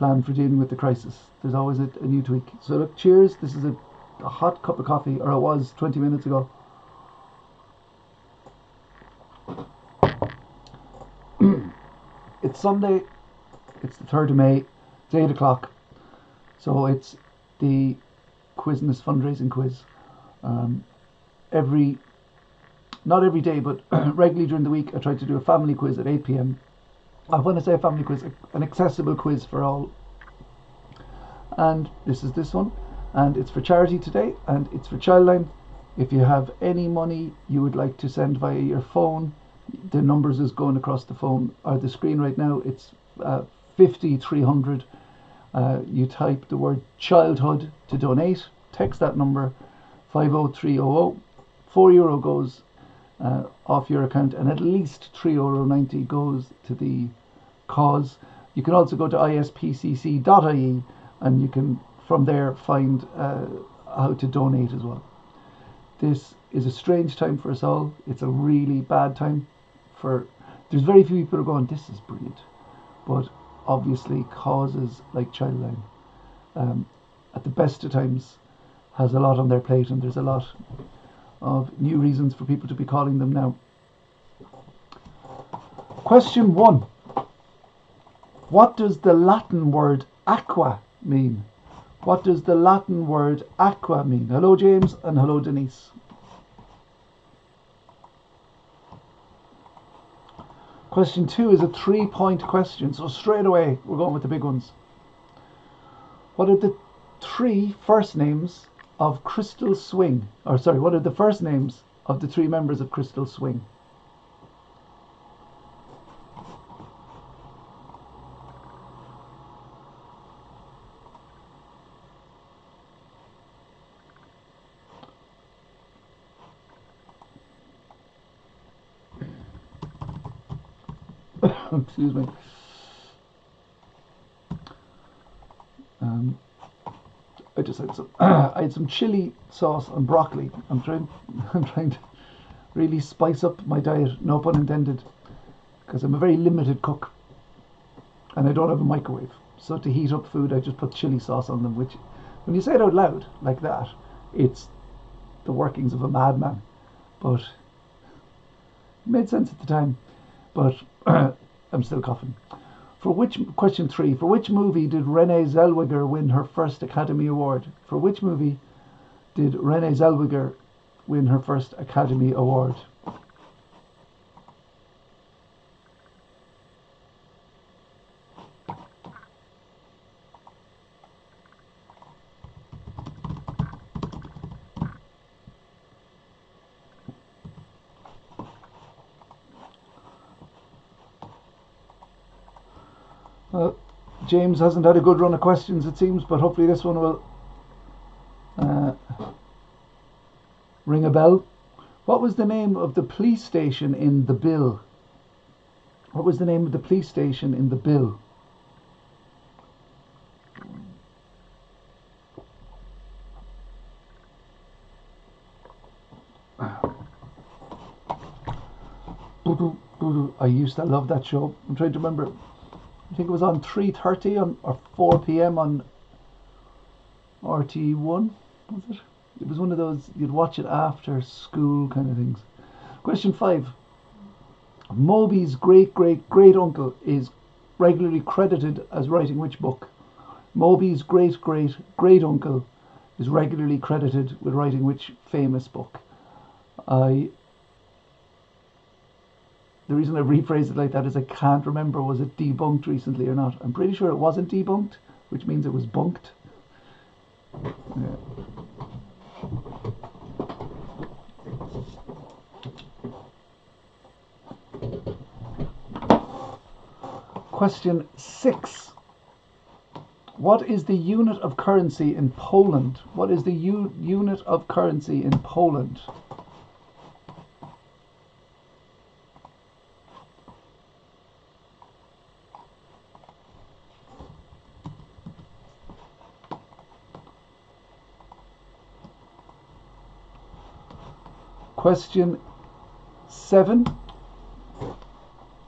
plan for dealing with the crisis. There's always a new tweak. So look, cheers. This is a hot cup of coffee, or it was 20 minutes ago. It's Sunday. It's the 3rd of May. It's 8 o'clock. So it's the Quizness fundraising quiz. Not every day, but regularly during the week, I try to do a family quiz at 8 p.m. When I say a family quiz, an accessible quiz for all. And this is this one. And it's for charity today, and it's for Childline. If you have any money you would like to send via your phone, the numbers is going across the phone or the screen right now. It's 50300. You type the word childhood to donate. Text that number 50300. €4 goes off your account, and at least €3.90 goes to the cause. You can also go to ISPCC.ie, and you can from there find how to donate as well. This is a strange time for us all. It's a really bad time there's very few people who are going, this is brilliant. But obviously causes like Childline, at the best of times, has a lot on their plate, and there's a lot of new reasons for people to be calling them now. Question 1. What does the Latin word aqua mean? What does the Latin word aqua mean? Hello James, and hello Denise. Question 2 is a 3-point question, so straight away we're going with the big ones. What are the 3 first names of Crystal Swing? What are the first names of the 3 members of Crystal Swing? Excuse me. I just had I had some chili sauce and broccoli. I'm trying to really spice up my diet, no pun intended, because I'm a very limited cook and I don't have a microwave. So to heat up food, I just put chili sauce on them, which, when you say it out loud like that, it's the workings of a madman. But it made sense at the time. But I'm still coughing. Question 3. For which movie did Renée Zellweger win her first Academy Award? For which movie did Renée Zellweger win her first Academy Award? Well, James hasn't had a good run of questions, it seems, but hopefully this one will ring a bell. What was the name of the police station in The Bill? What was the name of the police station in The Bill? I used to love that show. I'm trying to remember. I think it was on 3:30 or 4 p.m. on RT1, was it? It was one of those, you'd watch it after school kind of things. Question 5. Moby's great-great-great-uncle is regularly credited as writing which book? Moby's great-great-great-uncle is regularly credited with writing which famous book? The reason I rephrased it like that is I can't remember, was it debunked recently or not. I'm pretty sure it wasn't debunked, which means it was bunked. Yeah. Question 6. What is the unit of currency in Poland? What is the unit of currency in Poland? Question 7.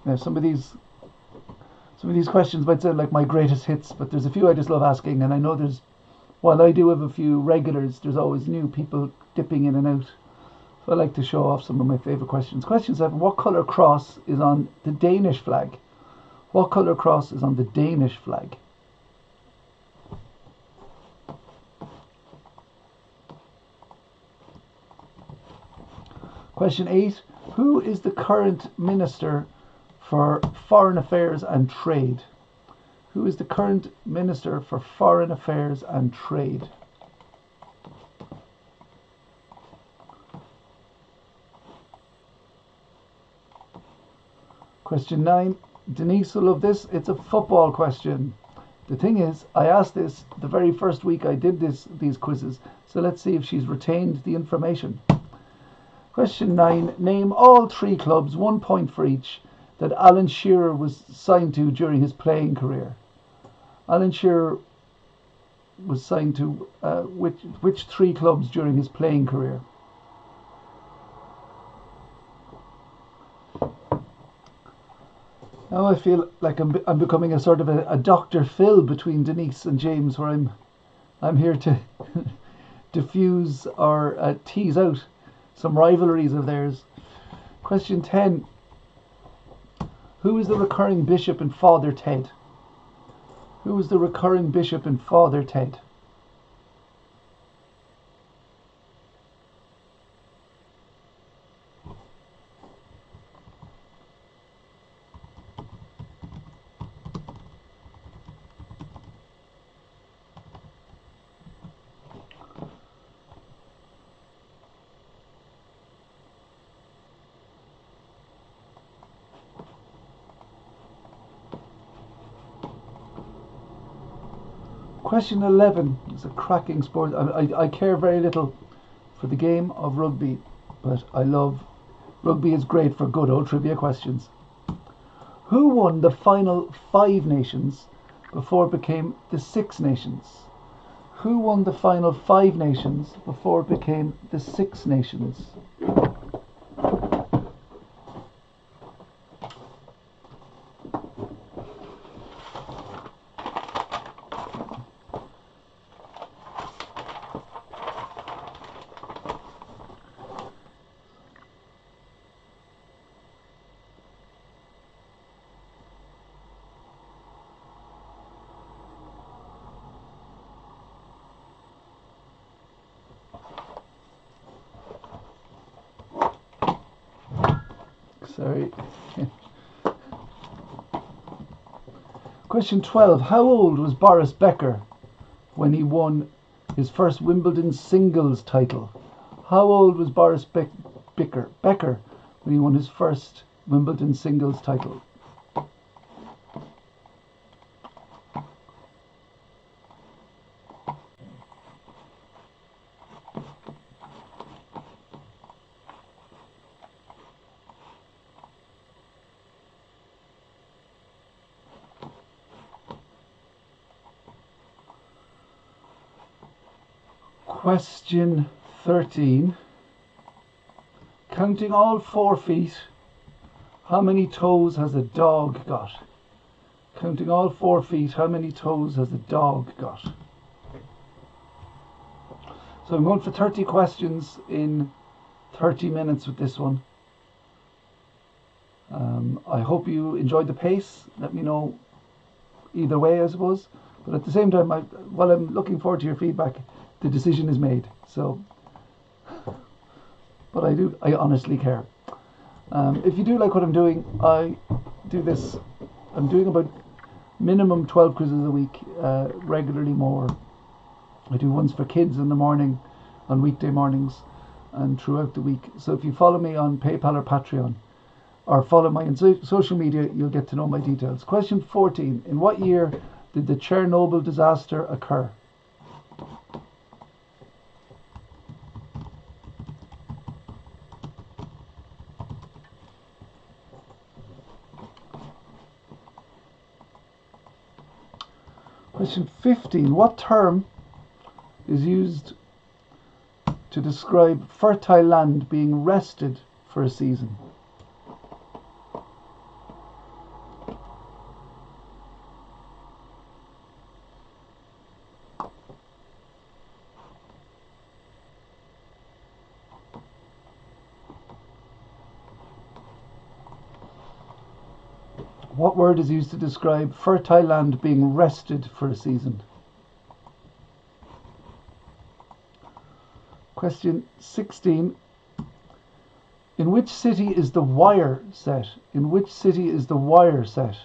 Now some of these Some of these questions might sound like my greatest hits, but there's a few I just love asking, and I know while I do have a few regulars, there's always new people dipping in and out. So I like to show off some of my favourite questions. Question 7, what colour cross is on the Danish flag? What colour cross is on the Danish flag? Question 8, who is the current Minister for Foreign Affairs and Trade? Who is the current Minister for Foreign Affairs and Trade? Question 9. Denise will love this. It's a football question. The thing is, I asked this the very first week I did these quizzes, so let's see if she's retained the information. Question 9. Name all 3 clubs, 1 point for each, that Alan Shearer was signed to during his playing career. Alan Shearer was signed to which 3 clubs during his playing career? Now I feel like I'm becoming a sort of a Dr. Phil between Denise and James, where I'm here to diffuse or tease out some rivalries of theirs. Question 10. Who is the recurring bishop in Father Ted? Who is the recurring bishop in Father Ted? Question 11 is a cracking sport. I care very little for the game of rugby, but I love rugby. Is great for good old trivia questions. Who won the final 5 nations before it became the 6 nations? Who won the final 5 nations before it became the 6 nations? Sorry. Question 12. How old was Boris Becker when he won his first Wimbledon singles title? How old was Boris Becker when he won his first Wimbledon singles title? Question 13. Counting all 4 feet, how many toes has a dog got? Counting all 4 feet, how many toes has a dog got? So I'm going for 30 questions in 30 minutes with this one. I hope you enjoyed the pace. Let me know either way, I suppose. But at the same time, while I'm looking forward to your feedback, the decision is made. So, but I honestly care. If you do like what I'm doing, I'm doing about minimum 12 quizzes a week, regularly more. I do ones for kids in the morning, on weekday mornings, and throughout the week. So if you follow me on PayPal or Patreon, or follow my social media, you'll get to know my details. Question 14. In what year did the Chernobyl disaster occur? Question 15. What term is used to describe fertile land being rested for a season? What word is used to describe fertile land being rested for a season? Question 16. In which city is the wire set? In which city is the wire set?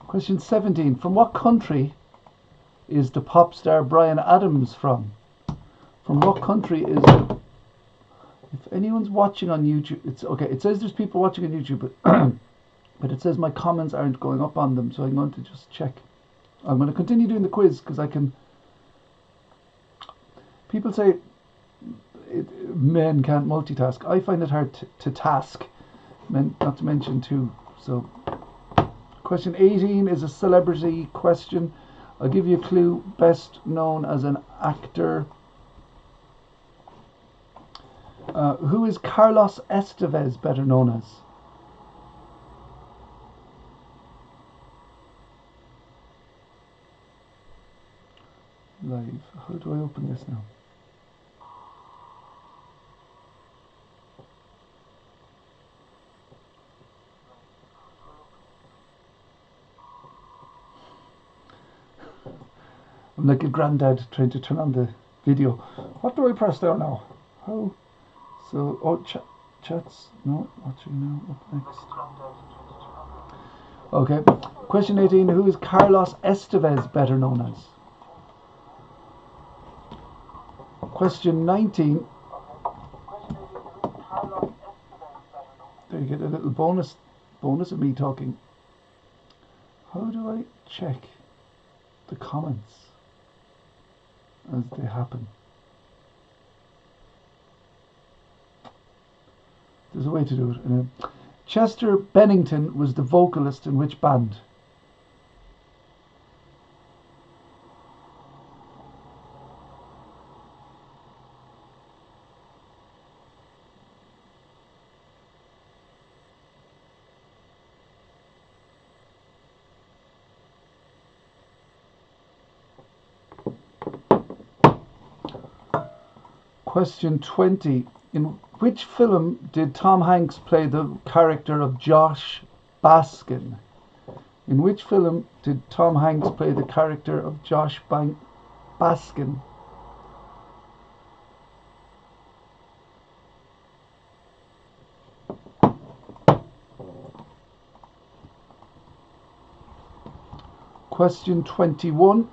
Question 17. From what country is the pop star Bryan Adams from? From what country is... If anyone's watching on YouTube, it's okay. It says there's people watching on YouTube, but, but it says my comments aren't going up on them, so I'm going to just check. I'm going to continue doing the quiz because I can... People say men can't multitask. I find it hard to task, men, not to mention two. So... Question 18 is a celebrity question. I'll give you a clue. Best known as an actor. Who is Carlos Estevez better known as? Live. How do I open this now? I'm like a granddad trying to turn on the video. What do I press there now? How? So, oh, chats. No, watching now. Up next. Okay. Question 18. Who is Carlos Estevez better known as? Question 19. There you get a little bonus of me talking. How do I check the comments as they happen? There's a way to do it. Chester Bennington was the vocalist in which band? Question 20. In which film did Tom Hanks play the character of Josh Baskin? In which film did Tom Hanks play the character of Josh Baskin? Question 21.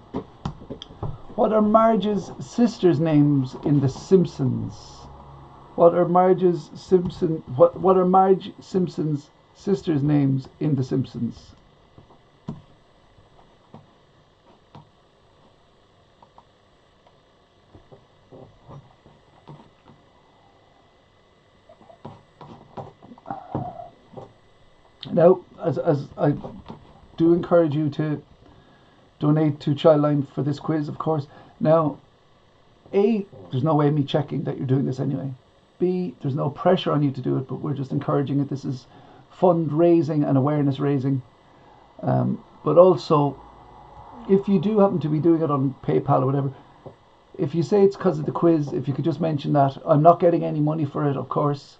What are Marge's sisters' names in The Simpsons? What are Marge Simpson's sisters' names in The Simpsons? Now, as I do encourage you to donate to Childline for this quiz, of course. Now, A, there's no way of me checking that you're doing this anyway. B, there's no pressure on you to do it, but we're just encouraging it. This is fundraising and awareness raising. But also, if you do happen to be doing it on PayPal or whatever, if you say it's because of the quiz, if you could just mention that. I'm not getting any money for it, of course,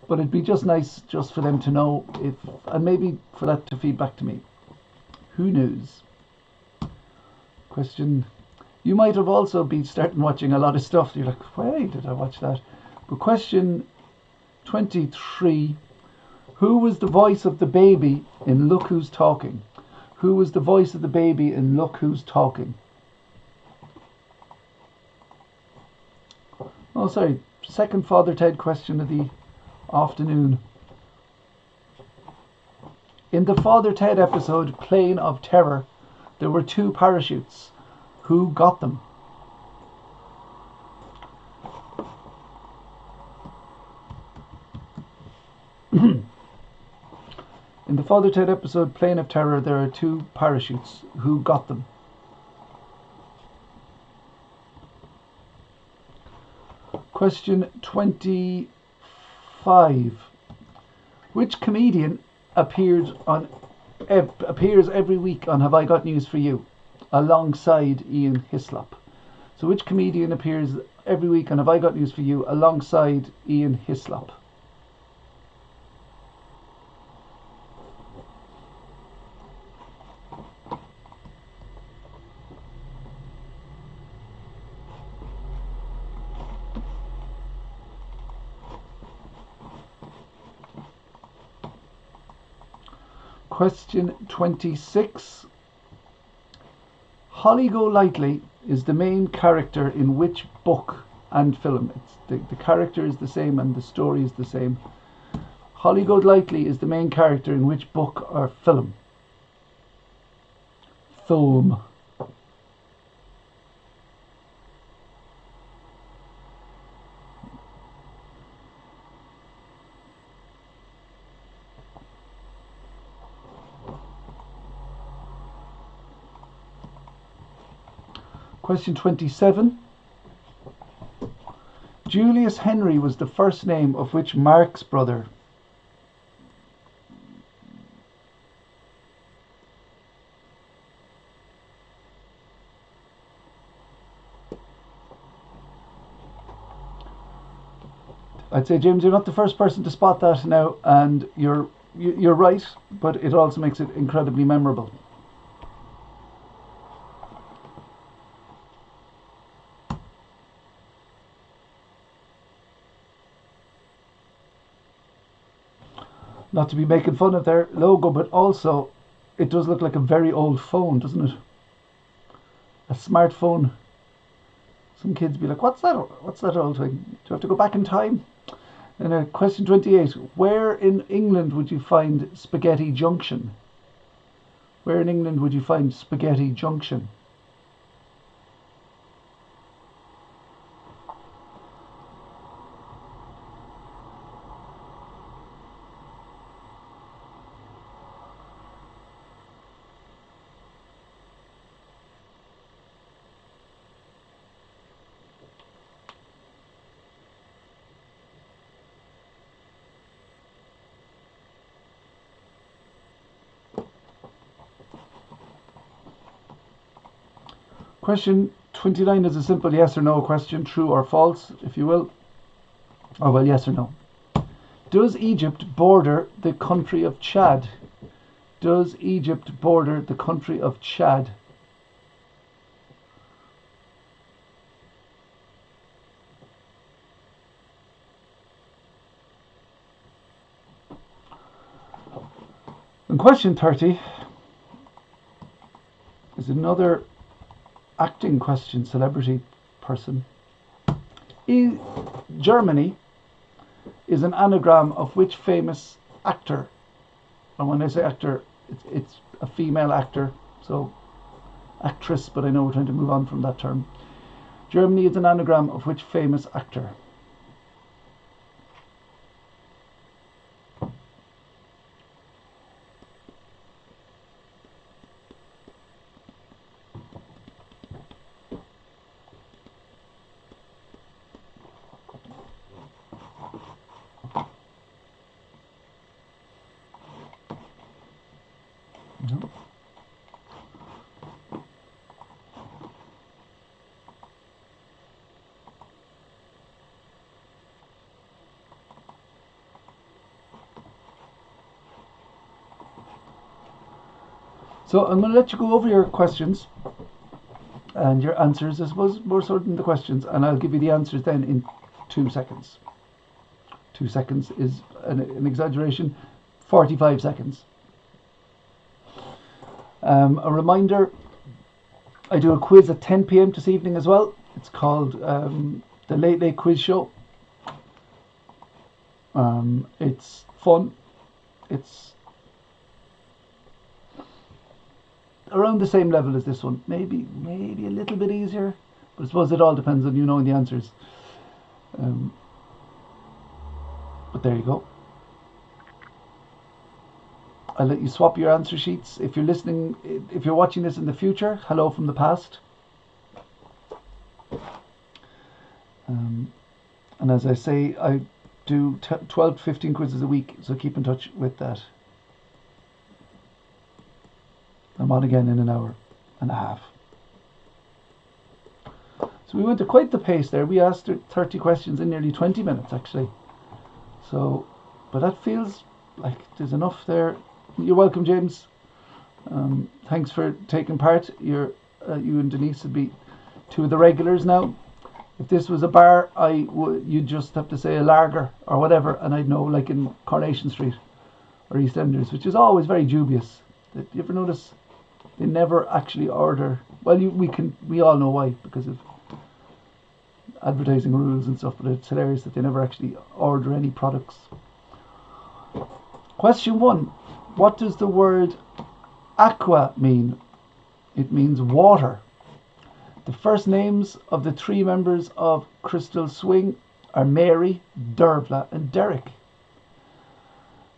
but it'd be just nice just for them to know, and maybe for that to feed back to me. Who knows? Question. You might have also been starting watching a lot of stuff. You're like, why did I watch that? But question 23. Who was the voice of the baby in Look Who's Talking? Who was the voice of the baby in Look Who's Talking? Oh, sorry. Second Father Ted question of the afternoon. In the Father Ted episode, Plane of Terror, there were 2 parachutes. Who got them? In the Father Ted episode, Plane of Terror, there are 2 parachutes. Who got them? Question 25. Which comedian appears every week on Have I Got News For You alongside Ian Hislop? So which comedian appears every week on Have I Got News For You alongside Ian Hislop? Question 26. Holly Golightly is the main character in which book and film? The character is the same and the story is the same. Holly Golightly is the main character in which book or film? Film. Question 27. Julius Henry was the first name of which Marx brother? I'd say, James, you're not the first person to spot that now, and you're right, but it also makes it incredibly memorable. Not to be making fun of their logo, but also it does look like a very old phone, doesn't it? A smartphone. Some kids be like, what's that old thing? Do you have to go back in time? And question 28. Where in England would you find Spaghetti Junction? Where in England would you find Spaghetti Junction? Question 29 is a simple yes or no question, true or false, if you will. Or, well, yes or no. Does Egypt border the country of Chad? Does Egypt border the country of Chad? And question 30 is another acting question, celebrity person. Germany is an anagram of which famous actor? And when I say actor, it's a female actor, so actress, but I know we're trying to move on from that term. Germany is an anagram of which famous actor? No. So I'm going to let you go over your questions and your answers, I suppose, more so than the questions, and I'll give you the answers then in 2 seconds. 2 seconds is an exaggeration. 45 seconds. A reminder, I do a quiz at 10 p.m. this evening as well. It's called the Late Late Quiz Show. It's fun. It's around the same level as this one. Maybe a little bit easier, but I suppose it all depends on you knowing the answers. But there you go. I'll let you swap your answer sheets. If you're listening, if you're watching this in the future, hello from the past. And And as I say, I do 12 to 15 quizzes a week, so keep in touch with that. I'm on again in an hour and a half. So we went at quite the pace there. We asked 30 questions in nearly 20 minutes, actually. So, but that feels like there's enough there. You're welcome, James. Thanks for taking part. You and Denise would be two of the regulars now. If this was a bar, you'd just have to say a lager or whatever, and I'd know, like in Coronation Street or EastEnders, which is always very dubious. You ever notice they never actually order? Well, we all know why, because of advertising rules and stuff, but it's hilarious that they never actually order any products. Question 1. What does the word aqua mean? It means water. The first names of the 3 members of Crystal Swing are Mary, Dervla and Derek.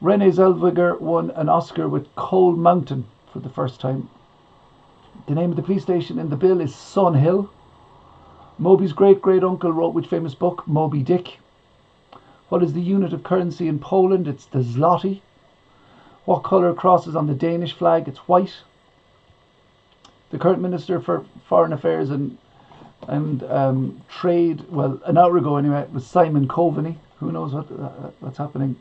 Renee Zellweger won an Oscar with Cold Mountain for the first time. The name of the police station in the bill is Sun Hill. Moby's great-great-uncle wrote which famous book? Moby Dick. What is the unit of currency in Poland? It's the zloty. What colour crosses on the Danish flag? It's white. The current Minister for Foreign Affairs and Trade, well, an hour ago anyway, was Simon Coveney. Who knows what's happening?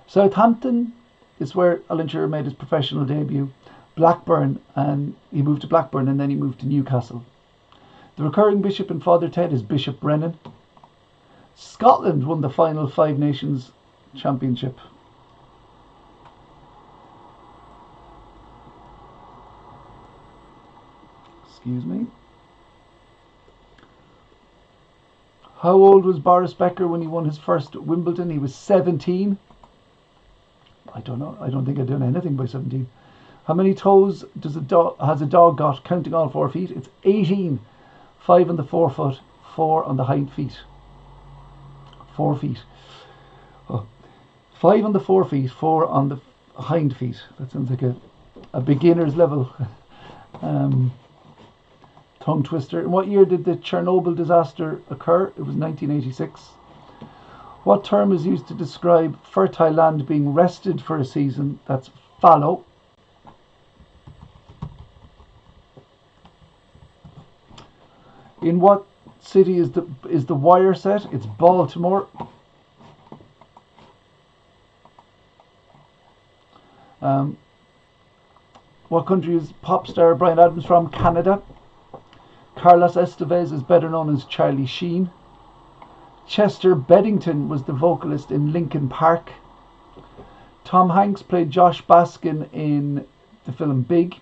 Southampton is where Alan Shearer made his professional debut. Blackburn, and he moved to Blackburn and then he moved to Newcastle. The recurring bishop in Father Ted is Bishop Brennan. Scotland won the final 5 Nations Championship. Excuse me. How old was Boris Becker when he won his first Wimbledon? He was 17. I don't know. I don't think I'd done anything by 17. How many toes has a dog got counting all 4 feet? It's 18. 5 on the forefoot, 4 on the hind feet. 4 feet. Oh. 5 on the 4 feet, 4 on the hind feet. That sounds like a beginner's level tongue twister. In what year did the Chernobyl disaster occur? It was 1986. What term is used to describe fertile land being rested for a season? That's fallow. In what city is the Wire set? It's Baltimore. What country is pop star Bryan Adams from? Canada. Carlos Estevez is better known as Charlie Sheen. Chester Bennington was the vocalist in Linkin Park. Tom Hanks played Josh Baskin in the film Big.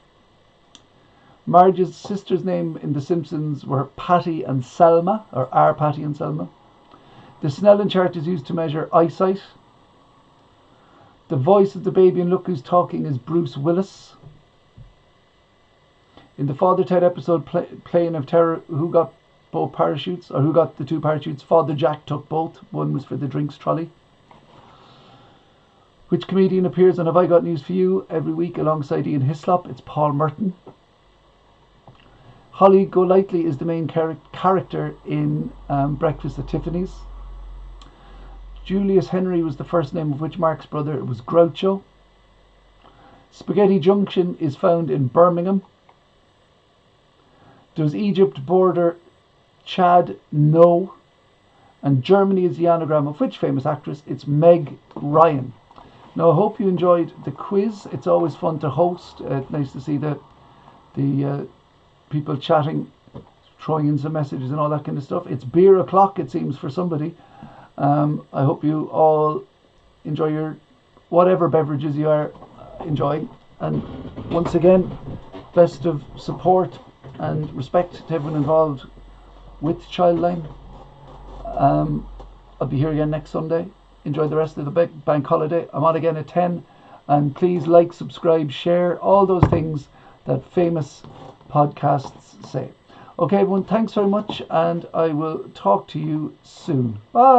Marge's sister's name in The Simpsons were Patty and Selma, or are Patty and Selma. The Snellen chart is used to measure eyesight. The voice of the baby in Look Who's Talking is Bruce Willis. In the Father Ted episode Plane of Terror, who got both parachutes, or who got the 2 parachutes? Father Jack took both. One was for the drinks trolley. Which comedian appears on Have I Got News For You every week alongside Ian Hislop? It's Paul Merton. Holly Golightly is the main character in Breakfast at Tiffany's. Julius Henry was the first name of which Marx brother? It was Groucho. Spaghetti Junction is found in Birmingham. Does Egypt border Chad? No. And Germany is the anagram of which famous actress? It's Meg Ryan. Now I hope you enjoyed the quiz. It's always fun to host. Nice to see the people chatting, throwing in some messages and all that kind of stuff. It's beer o'clock, it seems, for somebody. I hope you all enjoy your whatever beverages you are enjoying. And once again, best of support and respect to everyone involved with Childline. I'll be here again next Sunday. Enjoy the rest of the bank holiday. I'm on again at 10. And please like, subscribe, share, all those things that famous podcasts say. Okay, everyone, thanks very much, and I will talk to you soon. Bye.